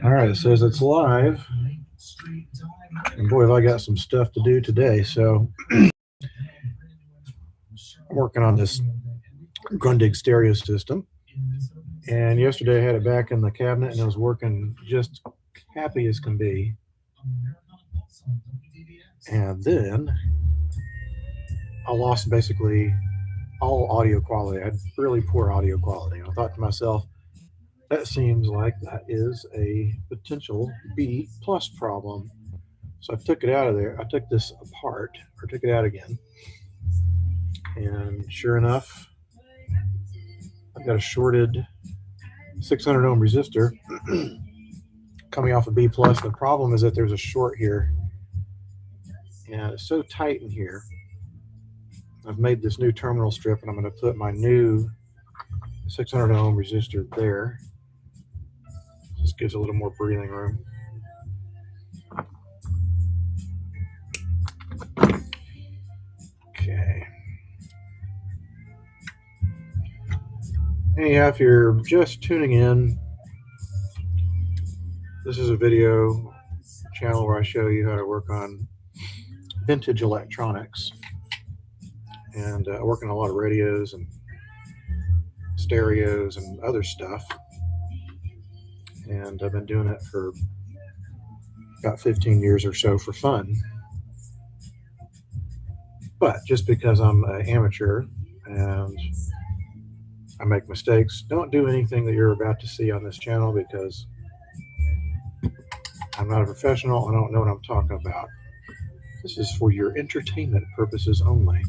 All right, it says it's live. And boy, have I got some stuff to do today. So I'm working on this Grundig stereo system. And yesterday I had it back in the cabinet and it was working just happy as can be. And then I lost basically all audio quality. I had really poor audio quality. I thought to myself, that seems like that is a potential B plus problem. So I took it out of there. I took this apart, or took it out again. And sure enough, I've got a shorted 600 ohm resistor coming off of B plus. The problem is that there's a short here. And it's so tight in here. I've made this new terminal strip and I'm going to put my new 600 ohm resistor there. This gives a little more breathing room. Okay. Anyhow, if you're just tuning in, this is a video channel where I show you how to work on vintage electronics. And I work on a lot of radios and stereos and other stuff. And I've been doing it for about 15 years or so for fun. But just because I'm an amateur and I make mistakes, don't do anything that you're about to see on this channel because I'm not a professional. I don't know what I'm talking about. This is for your entertainment purposes only.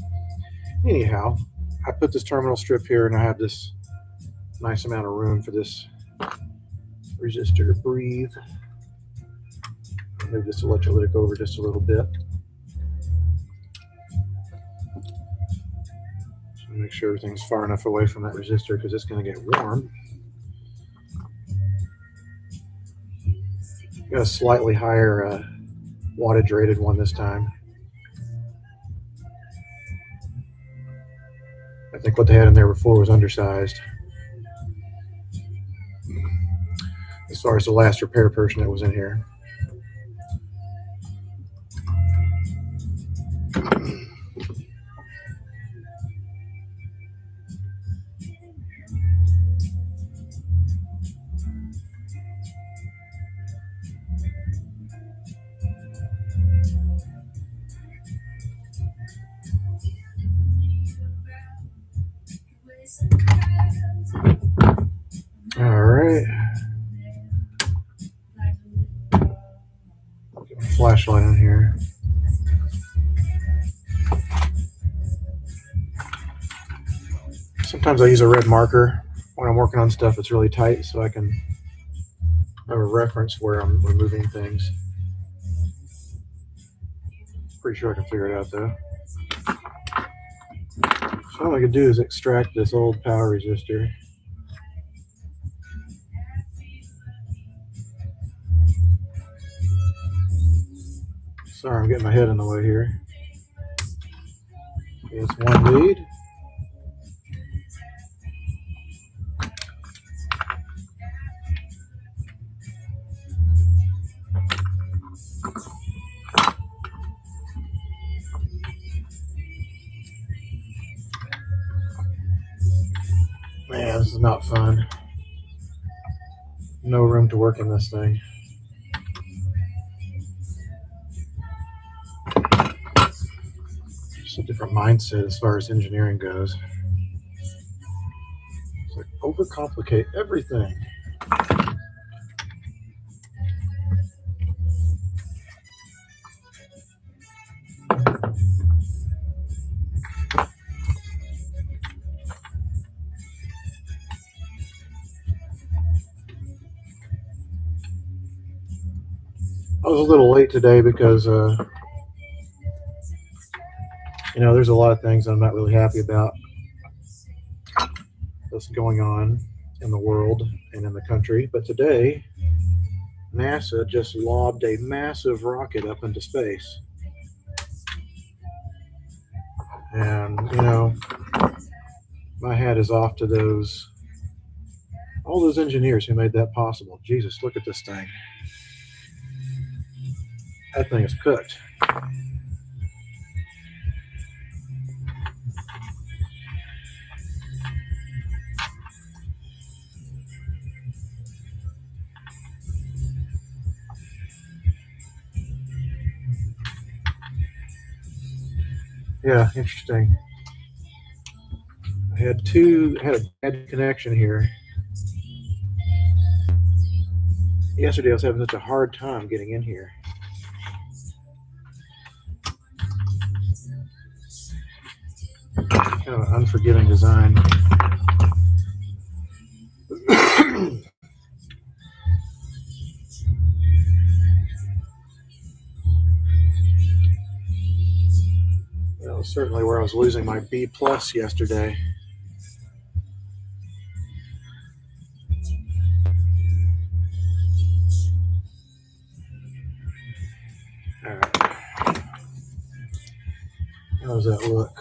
Anyhow, I put this terminal strip here and I have this nice amount of room for this resistor to breathe. I'll move this electrolytic over just a little bit. So make sure everything's far enough away from that resistor because it's going to get warm. Got a slightly higher wattage rated one this time. I think what they had in there before was undersized. As far as the last repair person that was in here. All right. Get my flashlight on here. Sometimes I use a red marker when I'm working on stuff that's really tight so I can have a reference where I'm removing things. Pretty sure I can figure it out though. So all I could do is extract this old power resistor. Sorry, I'm getting my head in the way here. It's one lead. Man, this is not fun. No room to work in this thing. Just a different mindset as far as engineering goes. It's like overcomplicate everything. I was a little late today because, there's a lot of things I'm not really happy about that's going on in the world and in the country. But today, NASA just lobbed a massive rocket up into space. And, My hat is off to all those engineers who made that possible. Jesus, look at this thing. That thing is cooked. Yeah, interesting. I had a bad connection here. Yesterday I was having such a hard time getting in here. Kind of an unforgiving design. That was certainly where I was losing my B plus yesterday. All right. How does that look?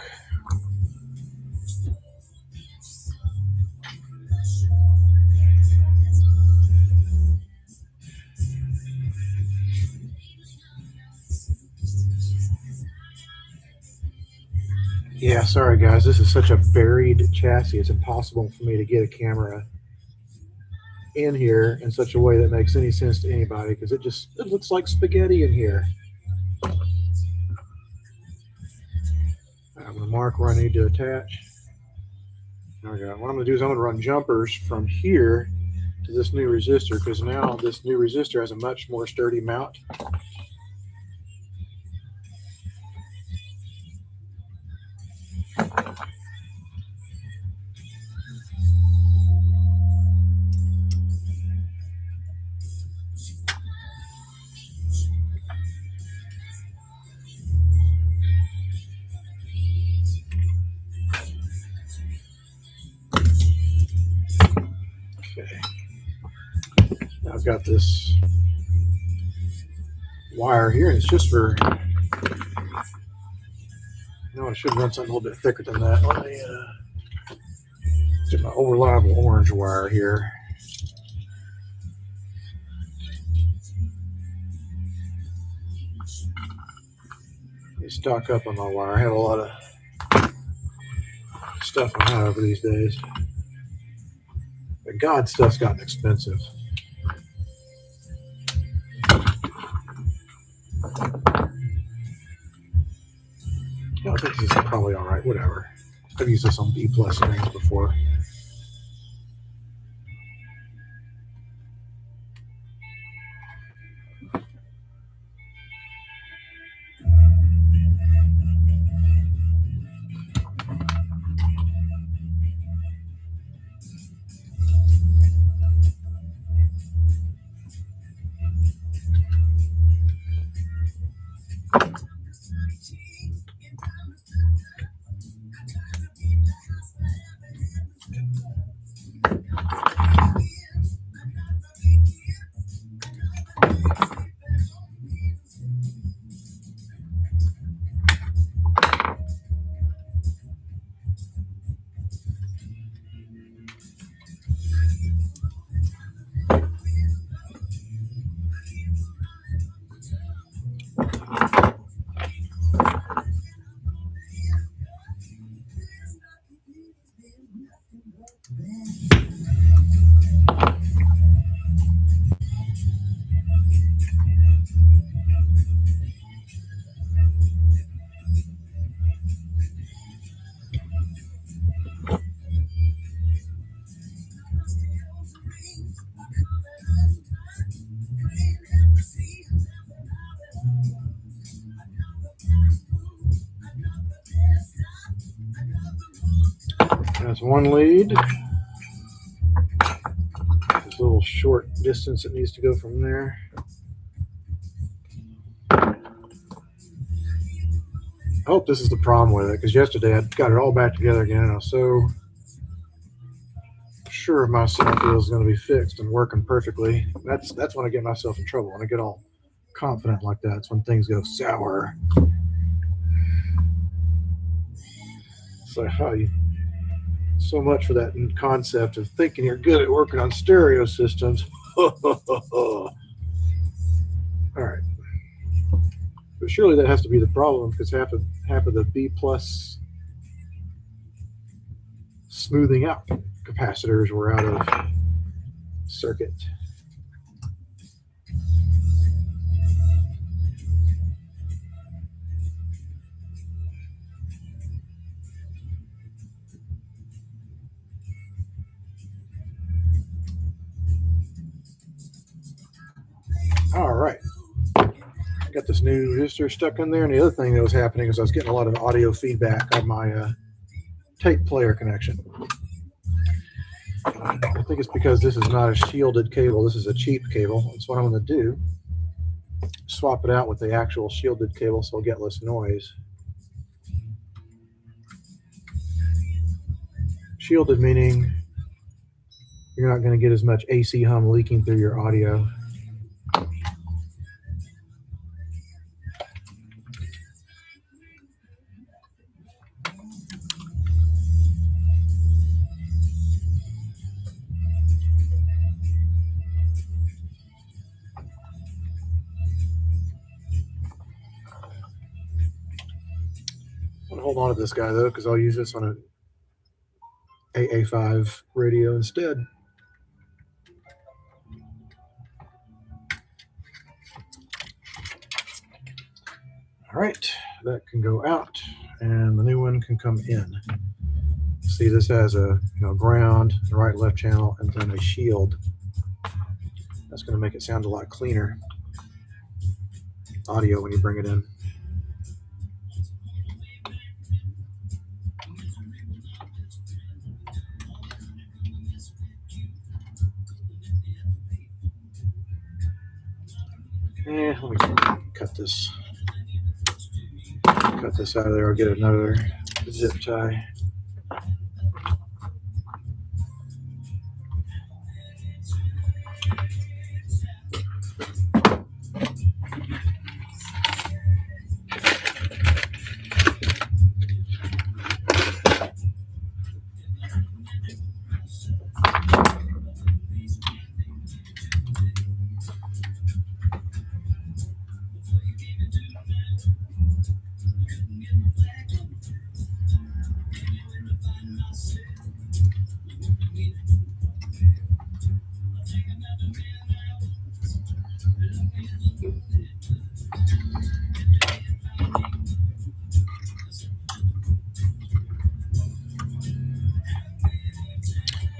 Yeah, sorry guys, this is such a buried chassis. It's impossible for me to get a camera in here in such a way that makes any sense to anybody because it looks like spaghetti in here. I'm going to mark where I need to attach. There we go. What I'm going to do is I'm going to run jumpers from here to this new resistor because now this new resistor has a much more sturdy mount. Okay. Now I've got this wire here, and it's just for, I should run something a little bit thicker than that. Let me get my old reliable orange wire here. Let me stock up on my wire. I have a lot of stuff I have over these days. But God, stuff's gotten expensive. I think this is probably all right. Whatever. I've used this on B plus strings before. That's one lead. This little short distance that needs to go from there. I hope this is the problem with it, because yesterday I got it all back together again, and I was so sure of myself it was going to be fixed and working perfectly. That's when I get myself in trouble. When I get all confident like that, it's when things go sour. It's like, So much for that concept of thinking you're good at working on stereo systems. All right. But surely that has to be the problem, because half of the B plus smoothing out capacitors were out of circuit. All right. Got this new resistor stuck in there, and the other thing that was happening is I was getting a lot of audio feedback on my tape player connection. I think it's because this is not a shielded cable. This is a cheap cable. That's what I'm going to do. Swap it out with the actual shielded cable so I'll get less noise. Shielded meaning you're not going to get as much AC hum leaking through your audio. I'm going to hold on to this guy though, because I'll use this on an AA5 radio instead. All right, that can go out, and the new one can come in. See, this has a ground, right and left channel, and then a shield. That's going to make it sound a lot cleaner audio when you bring it in. Let me cut this out of there. I'll get another zip tie.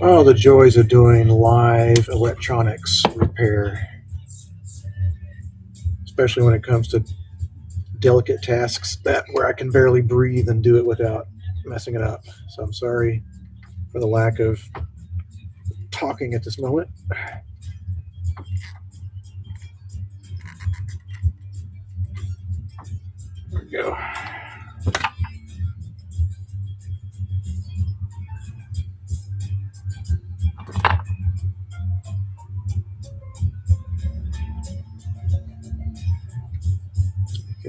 Oh, the joys of doing live electronics repair, especially when it comes to delicate tasks where I can barely breathe and do it without messing it up. So I'm sorry for the lack of talking at this moment. There we go.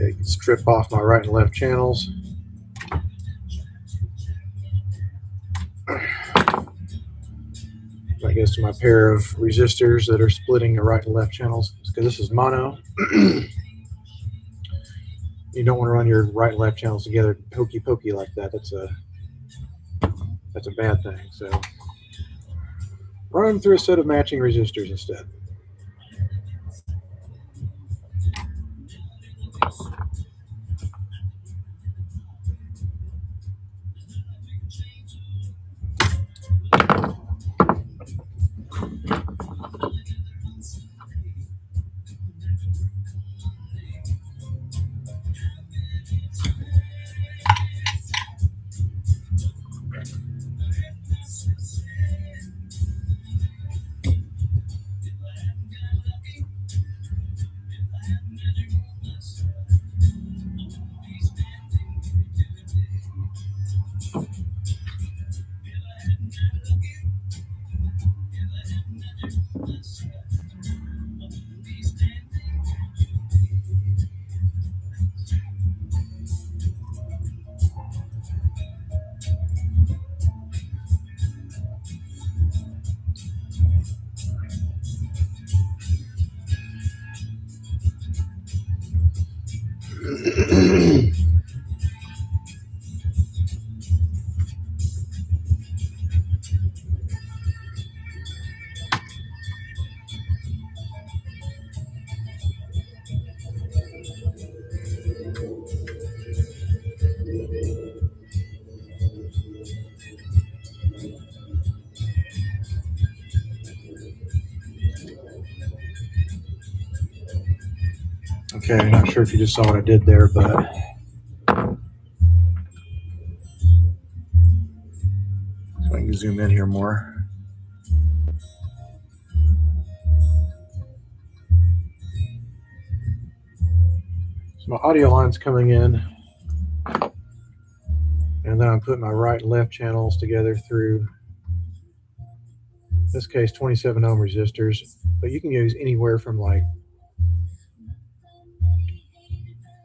Okay, strip off my right and left channels. That goes to my pair of resistors that are splitting the right and left channels, because this is mono. You don't want to run your right and left channels together hokey pokey like that. That's a bad thing. So run them through a set of matching resistors instead. Okay, not sure if you just saw what I did there, but so I can zoom in here more. So my audio line's coming in, and then I'm putting my right and left channels together through, in this case, 27 ohm resistors, but you can use anywhere from like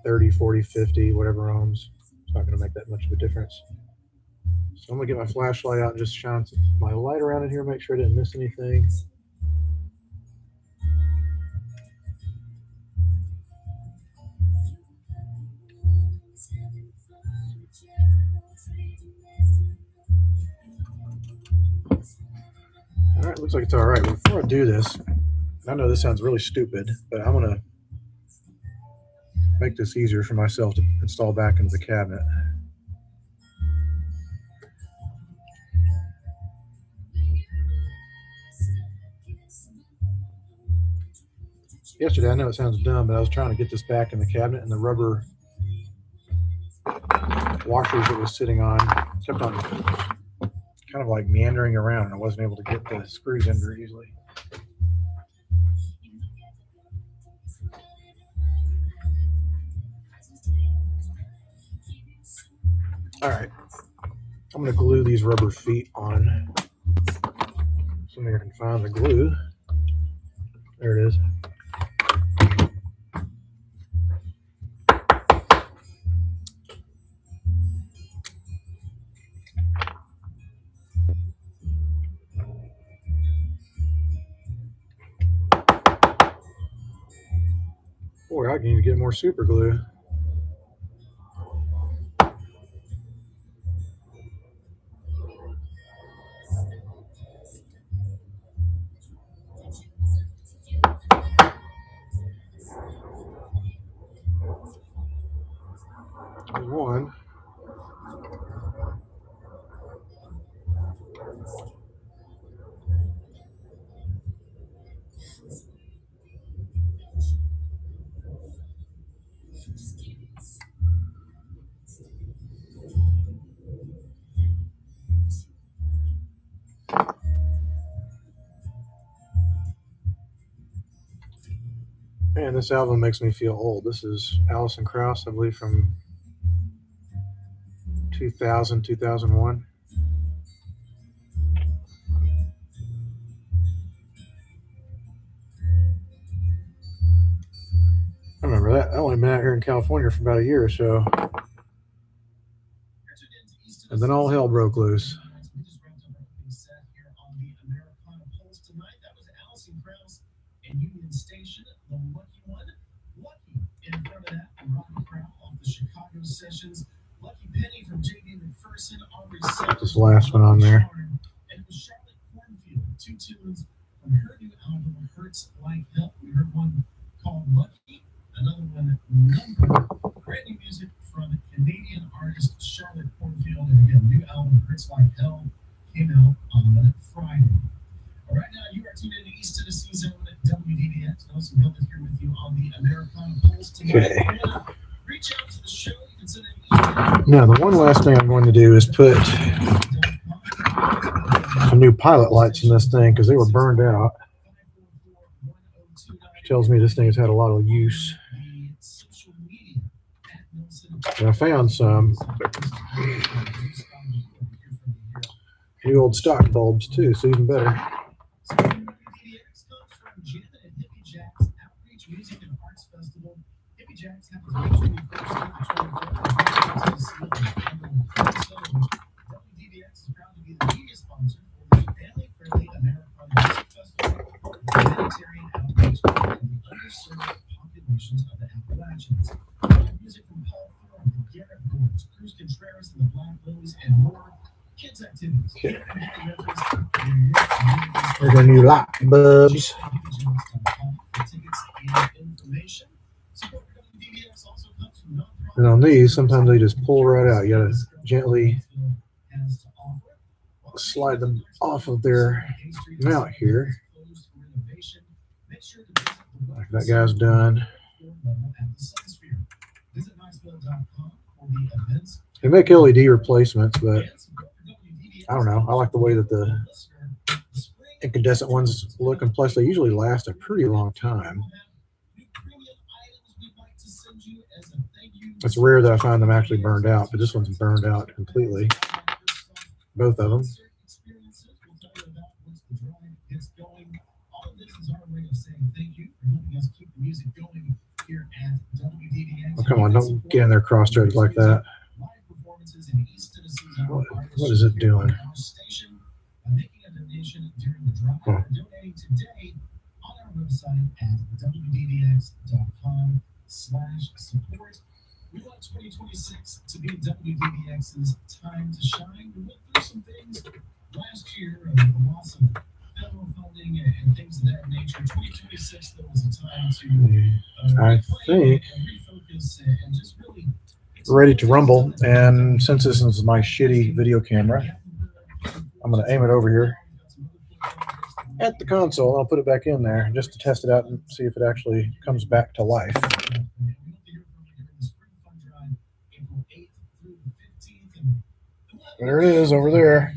30, 40, 50, whatever ohms. It's not going to make that much of a difference. So I'm going to get my flashlight out and just shine my light around in here, make sure I didn't miss anything. All right, looks like it's all right. Before I do this, I know this sounds really stupid, but I'm going to make this easier for myself to install back into the cabinet. Yesterday, I know it sounds dumb, but I was trying to get this back in the cabinet, and the rubber washers it was sitting on kept on kind of like meandering around, and I wasn't able to get the screws in very easily. All right, I'm going to glue these rubber feet on. See if I can find the glue. There it is. Boy, I need to get more super glue. One. Man, this album makes me feel old. This is Alison Krauss, I believe, from 2000, 2001. I remember that. I only been out here in California for about a year or so. And then all hell broke loose. Union Station, the Lucky One. Lucky in front of that, Robert Crow off the Chicago Sessions. Lucky Penny from J.D. McPherson on reception. This last one on there. And it was Charlotte Cornfield, 2 tunes from her new album, Hurts Like Hell. We heard one called Lucky, another one, Number. Brand new music from Canadian artist Charlotte Cornfield. And again, new album, Hurts Like Hell, came out on Friday. Right now, you are tuned in to East Tennessee Zone at WDDX. Nelson Gilbert here with you on the Americana Pulse tonight. Okay. Reach out to the show. You can send an email. Now, the one last thing I'm going to do is put some new pilot lights in this thing because they were burned out. Which tells me this thing has had a lot of use. And I found some new old stock bulbs too, so even better. WDDX comes from Janet and Hippie Jack's Outreach Music and Arts Festival. Hippie Jack's happens May 21st to the 24th. WDDX is proud to be the media sponsor for the family-friendly Americana Music Festival, humanitarian outreach, and the underserved populations of the Appalachians. Music from Paul Thorne, the Garrett Boards, Cruz Contreras, and the Black Lilies, and more. Kids activities. Okay. There's a new light bulbs. And on these, sometimes they just pull right out. You gotta gently slide them off of their mount here. Like that guy's done. level at the Sunsphere. Visit Knoxville.com for the events. They make LED replacements, but I don't know. I like the way that the incandescent ones look, and plus they usually last a pretty long time. It's rare that I find them actually burned out, but this one's burned out completely. Both of them. Oh, come on, don't get in there cross-threaded like that. What is it doing? Oh. www.com/support. We want 2026 to be WDDX's time to shine. We went through some things last year, a loss of federal funding and things of that nature. 2026, there was a time to I think refocus and just really ready to rumble. And since this is my shitty video camera, I'm going to aim it over here at the console. I'll put it back in there just to test it out and see if it actually comes back to life. There it is over there.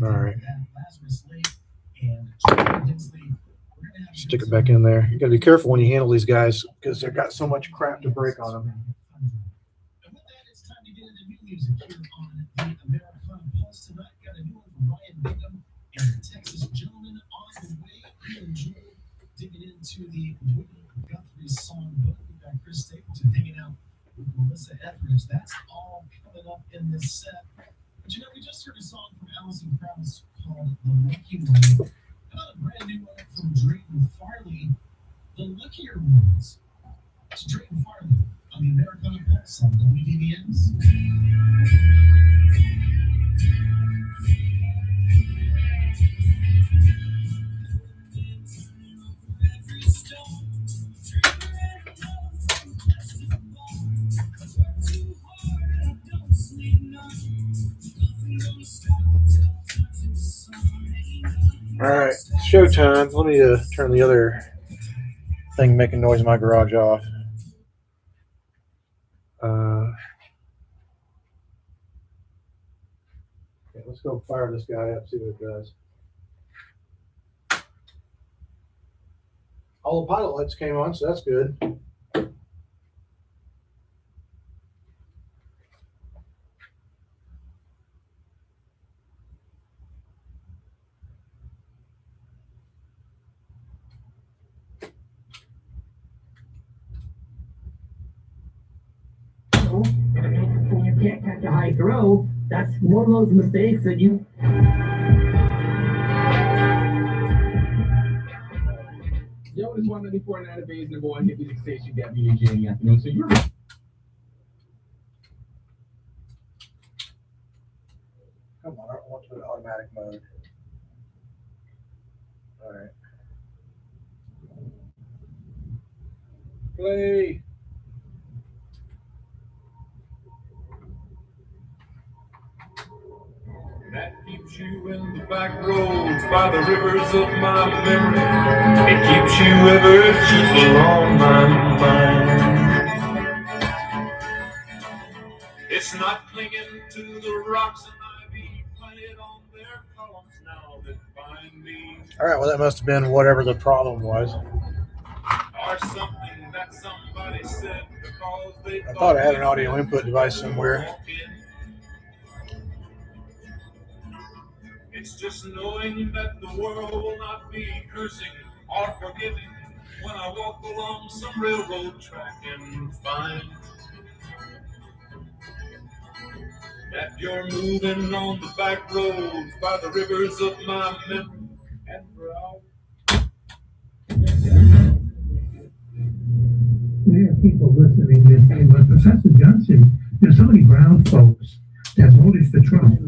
All right. Stick it back in there. You got to be careful when you handle these guys because they've got so much crap to break on them. And with that, it's time to get into new music here on the Americana Pulse tonight. Got a new one from Ryan Bingham and the Texas Gentleman on the way. You enjoy digging into the Woody Guthrie songbook. We've got Chris Stapleton hanging out with Melissa Etheridge. That's all coming up in this set. But you know, we just heard a song from Alison Krauss called The Lucky One. Another brand new one from Drayton Farley, The Luckier Ones. It's Drayton Farley on the Americana Pulse on WDDX. All right, showtime. Let me turn the other thing making noise in my garage off. Okay, let's go fire this guy up, see what it does. All the pilot lights came on, so that's good. When you can't catch a high throw, that's one of those mistakes that you. Yo, this 194 database and go and hit the station got me and Jenny afternoon. So you're Come on, I don't want to put automatic mode. All right. Play. That keeps you in the back roads by the rivers of my memory. It keeps you ever gentle on my mind. It's not clinging to the rocks and ivy planted on their columns now that bind me. All right, well, that must have been whatever the problem was. Or something that somebody said because they I thought I had an audio input device somewhere. It's just knowing that the world will not be cursing or forgiving when I walk along some railroad track and find that you're moving on the back roads by the rivers of my memory and drought. We have people listening to saying, but Professor Johnson, there's so many brown folks that voted for Trump.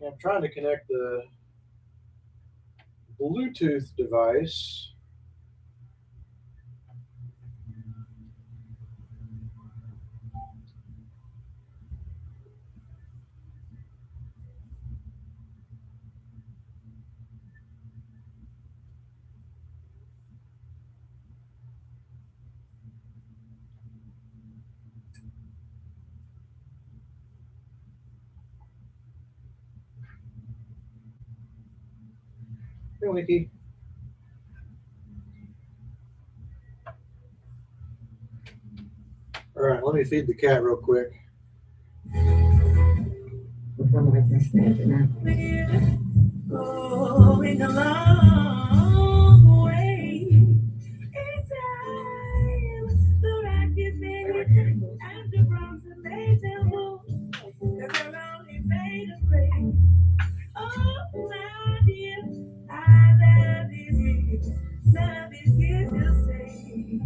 Okay, I'm trying to connect the Bluetooth device. Hey, Wiki. All right, let me feed the cat real quick. Going a long way. In time, the rack is big and the bronze are made to move. 'Cause they're only made of gray. Oh, my dear, I love you. Love is here to stay.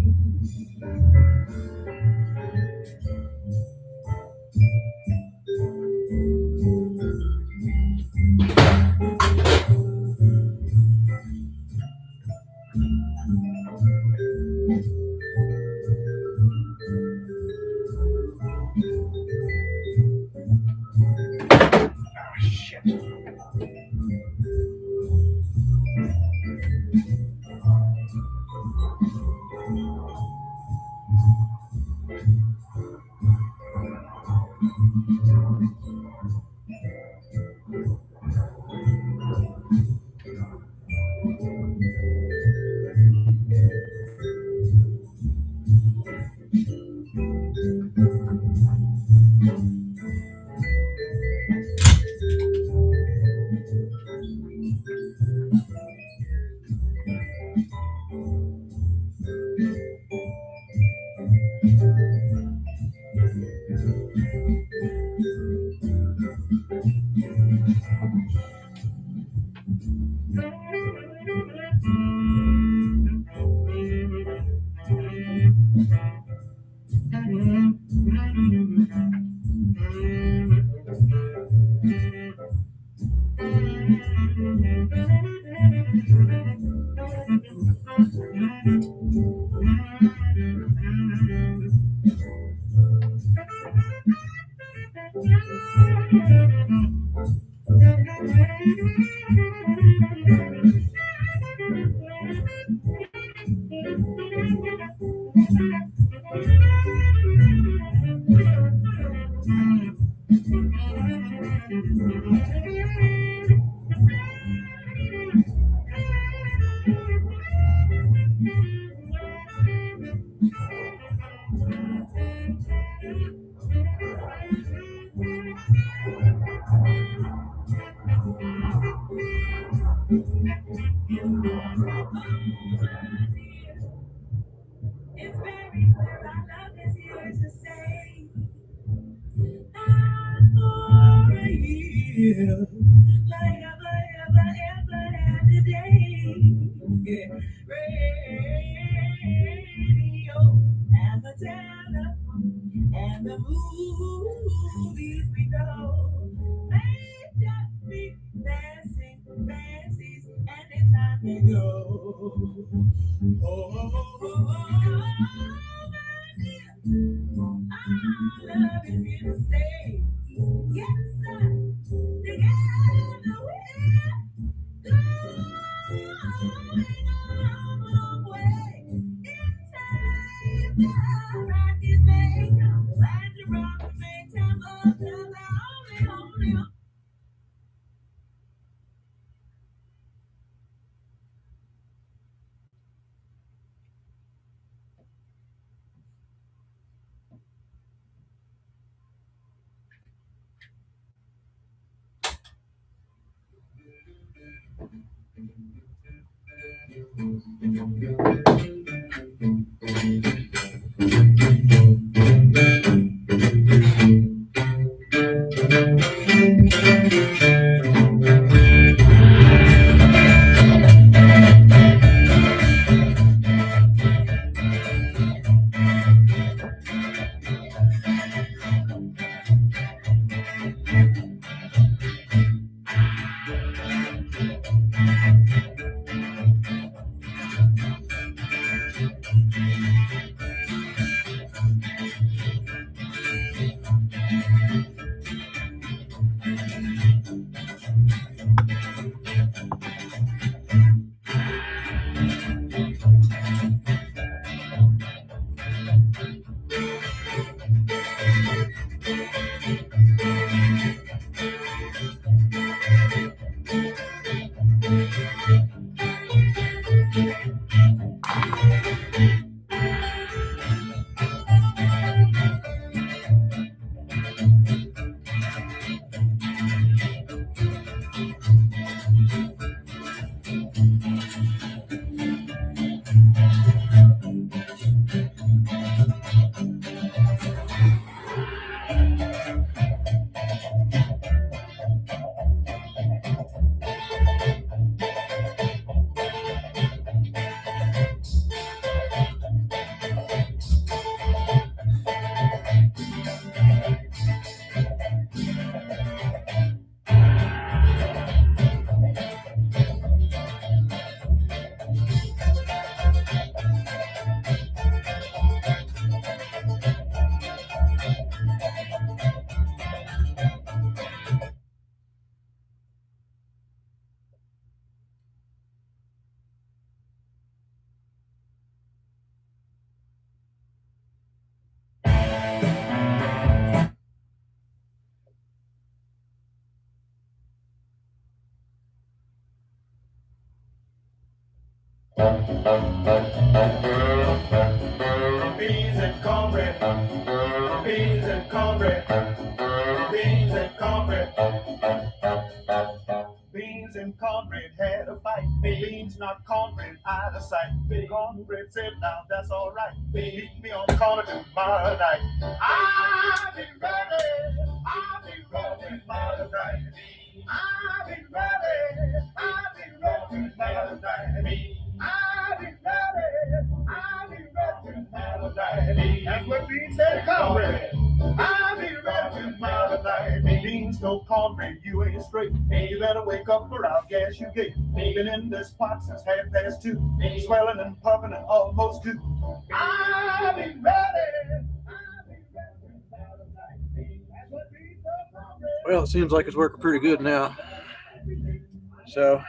It's very clear our love is here to stay. Not for a year, like ever had today. Yeah. Radio and the telephone and the movies we know may just be dancing fancies and it's time to go. My dear, our love is here to stay. Yes, sir. Together we're going a long way. In time, the rock is made. Glad you rock me, time of the only. Beans and cornbread. Beans and cornbread. Beans and cornbread. Beans and cornbread had a fight. Beans not cornbread out of sight. Cornbread said, now that's all right. Meet me on the corner tomorrow night. I'll be ready. I'll be ready tomorrow night. I'll be ready. I'll be ready tomorrow night. I'll be ready. I'll be ready tomorrow night. That's what Beans said, cornbread. I'll be ready tomorrow night. Beans no cornbread, you ain't straight. You better wake up or I'll gas you gate. Been in this pot since 2:30. Swelling and puffing and almost due. I'll be ready. I'll be ready tomorrow night. That's what Beans said, cornbread. Well, it seems like it's working pretty good now. So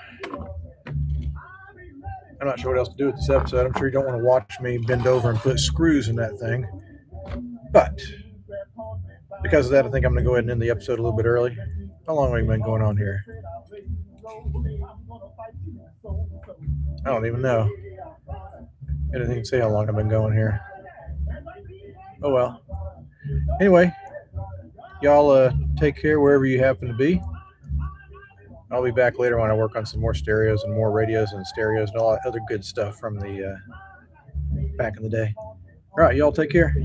I'm not sure what else to do with this episode. I'm sure you don't want to watch me bend over and put screws in that thing. But because of that, I think I'm going to go ahead and end the episode a little bit early. How long have we been going on here? I don't even know. I didn't even say how long I've been going here. Oh well. Anyway, y'all take care wherever you happen to be. I'll be back later when I work on some more stereos and more radios and stereos and all that other good stuff from the back in the day. All right, y'all take care.